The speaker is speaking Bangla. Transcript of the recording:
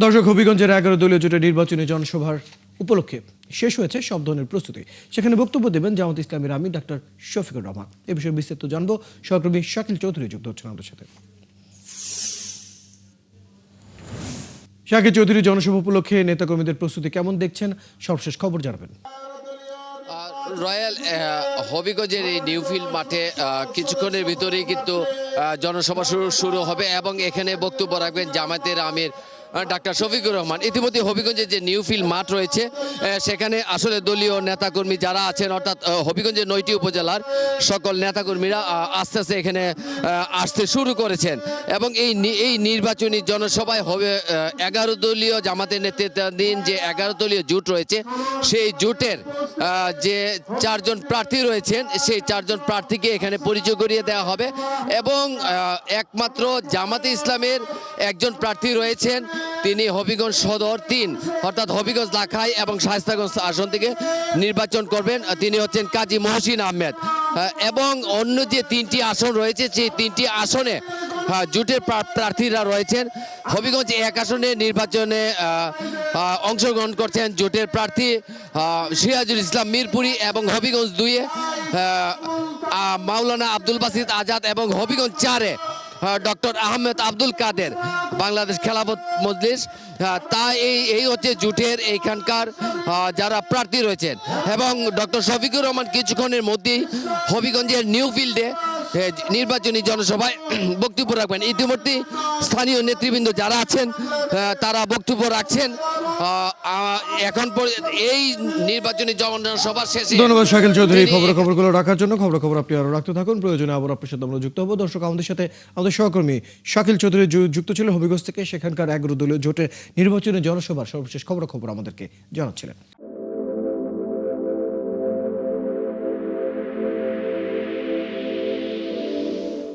দর্শক, হবিগঞ্জের 11 দলীয় জোটের নির্বাচনী জনসভার উপলক্ষে শেষ হয়েছে সব ধরনের প্রস্তুতি। সেখানে বক্তব্য দেবেন জামাত ইসলামীর আমির ডাক্তার শফিকুর রহমান। এ বিষয়ে বিস্তারিত জানবো, সহকর্মী শাকিল চৌধুরী যুক্ত হচ্ছেন আমাদের সাথে। শাকিল চৌধুরী, জনসভা উপলক্ষে নেতাকর্মীদের প্রস্তুতি কেমন দেখছেন, সর্বশেষ খবর জানাবেন। রয়্যাল হবিগঞ্জের এই নিউফিল্ড মাঠে কিছুক্ষণের ভিতরেই কিন্তু জনসভা শুরু হবে এবং এখানে বক্তব্য রাখবেন জামায়াতের আমির ডাক্তার শফিকুর রহমান। ইতিমধ্যে হবিগঞ্জের যে নিউফিল্ড মাঠ রয়েছে সেখানে আসলে দলীয় নেতাকর্মী যারা আছেন, অর্থাৎ হবিগঞ্জের 9টি উপজেলার সকল নেতাকর্মীরা আস্তে আস্তে এখানে আসতে শুরু করেছেন এবং এই নির্বাচনী জনসভায় হবে 11 দলীয় জামাতের নেতৃত্বাধীন যে 11 দলীয় জোট রয়েছে সেই জোটের যে 4 জন প্রার্থী রয়েছেন সেই 4 জন প্রার্থীকে এখানে পরিচয় করিয়ে দেওয়া হবে এবং একমাত্র জামাতে ইসলামের একজন প্রার্থী রয়েছেন, তিনি হবিগঞ্জ সদর 3 অর্থাৎ হবিগঞ্জ লাখাই এবং শায়েস্তাগঞ্জ আসন থেকে নির্বাচন করবেন। তিনি হচ্ছেন কাজী মহসিন আহমেদ এবং অন্য যে 3টি আসন রয়েছে সেই 3টি আসনে জোটের প্রার্থীরা রয়েছেন। হবিগঞ্জ 1 আসনে নির্বাচনে অংশগ্রহণ করছেন জোটের প্রার্থী সিরাজুল ইসলাম মিরপুরি এবং হবিগঞ্জ 2-এ মাওলানা আব্দুল বাসিত আজাদ এবং হবিগঞ্জ 4-এ ডক্টর আহমেদ আব্দুল কাদের বাংলাদেশ খেলাফত মজলিস। তা এই হচ্ছে জোটের এইখানকার যারা প্রার্থী রয়েছেন এবং ডক্টর শফিকুর রহমান কিছুক্ষণের মধ্যেই হবিগঞ্জের নিউ ফিল্ডে নির্বাচনী জনসভায় বক্তব্য রাখবেন। ইতিমধ্যে স্থানীয় নেতৃবৃন্দ যারা আছেন তারা বক্তব্য রাখছেন। এখন এই নির্বাচনী জনসভা শেষে ধন্যবাদ শাকিল চৌধুরী খবরগুলো রাখার জন্য। খবর আপনি আরো রাখতে থাকুন, প্রয়োজনে আবার আপনার সাথে আমরা যুক্ত হবো। দর্শক, আমাদের সাথে আমাদের সহকর্মী শাকিল চৌধুরী যুক্ত ছিল হবিগঞ্জ থেকে। সেখানকার 11 দলীয় জোটের নির্বাচনী জনসভার সর্বশেষ খবর আমাদেরকে জানাচ্ছিলেন।